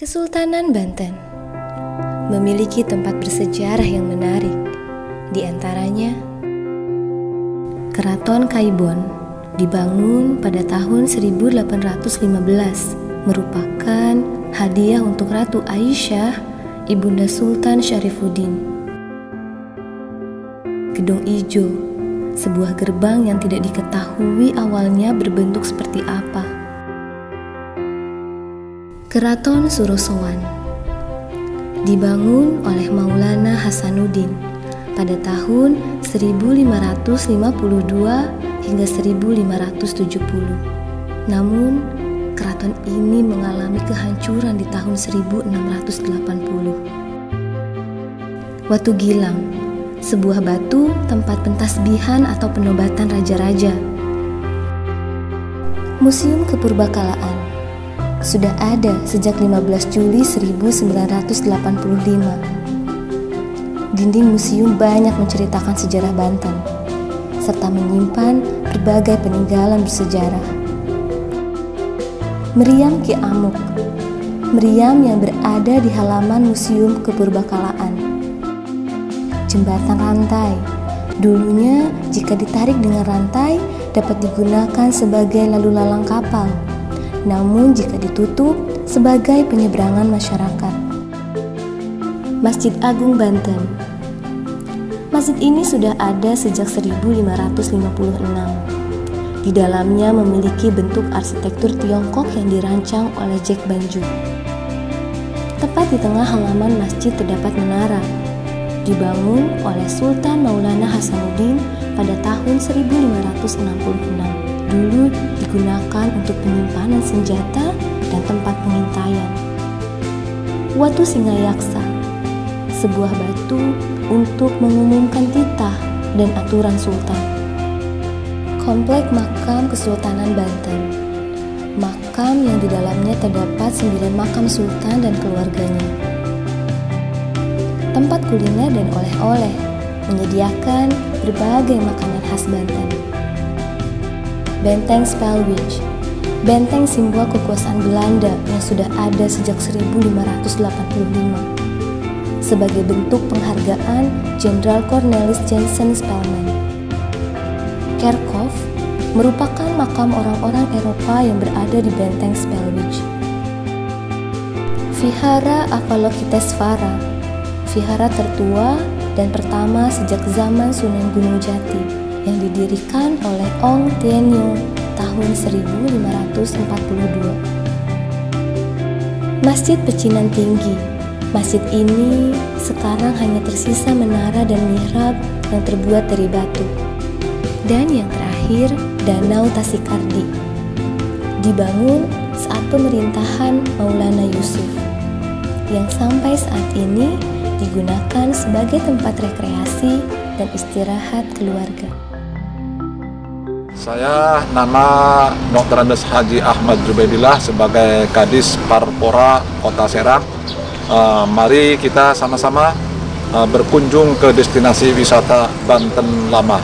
Kesultanan Banten memiliki tempat bersejarah yang menarik, di antaranya Keraton Kaibon dibangun pada tahun 1815 merupakan hadiah untuk Ratu Aisyah, Ibunda Sultan Syarifuddin. Gedung Ijo, sebuah gerbang yang tidak diketahui awalnya berbentuk seperti apa. Keraton Surosowan dibangun oleh Maulana Hasanuddin pada tahun 1552 hingga 1570. Namun, keraton ini mengalami kehancuran di tahun 1680. Watu Gilang, sebuah batu tempat pentasbihan atau penobatan raja-raja. Museum Kepurbakalaan sudah ada sejak 15 Juli 1985. Dinding museum banyak menceritakan sejarah Banten, serta menyimpan berbagai peninggalan bersejarah. Meriam Ki Amuk, meriam yang berada di halaman Museum Kepurbakalaan. Jembatan rantai, dulunya jika ditarik dengan rantai dapat digunakan sebagai lalu lalang kapal, namun jika ditutup sebagai penyeberangan masyarakat. Masjid Agung Banten. Masjid ini sudah ada sejak 1556. Di dalamnya memiliki bentuk arsitektur Tiongkok yang dirancang oleh Jack Banju. Tepat di tengah halaman masjid terdapat menara, dibangun oleh Sultan Maulana Hasanuddin pada tahun 1566. Dulu digunakan untuk penyimpanan senjata dan tempat pengintaian. Watu Singayaksa, sebuah batu untuk mengumumkan titah dan aturan sultan. Komplek Makam Kesultanan Banten, makam yang di dalamnya terdapat 9 makam sultan dan keluarganya. Tempat kuliner dan oleh-oleh, menyediakan berbagai makanan khas Banten. Benteng Spelwich, benteng simbol kekuasaan Belanda yang sudah ada sejak 1585. Sebagai bentuk penghargaan Jenderal Cornelis Jensen Spelman. Kerkhof merupakan makam orang-orang Eropa yang berada di benteng Spelwich. Vihara Avalokitesvara, vihara tertua dan pertama sejak zaman Sunan Gunung Jati, yang didirikan oleh Ong Tienyo tahun 1542. Masjid Pecinan Tinggi. Masjid ini sekarang hanya tersisa menara dan mihrab yang terbuat dari batu. Dan yang terakhir, Danau Tasikardi. Dibangun saat pemerintahan Maulana Yusuf, yang sampai saat ini digunakan sebagai tempat rekreasi dan istirahat keluarga. Saya nama Dr. Andes Haji Ahmad Jubaidillah sebagai Kadis Parpora Kota Serang. Mari kita sama-sama berkunjung ke destinasi wisata Banten Lama.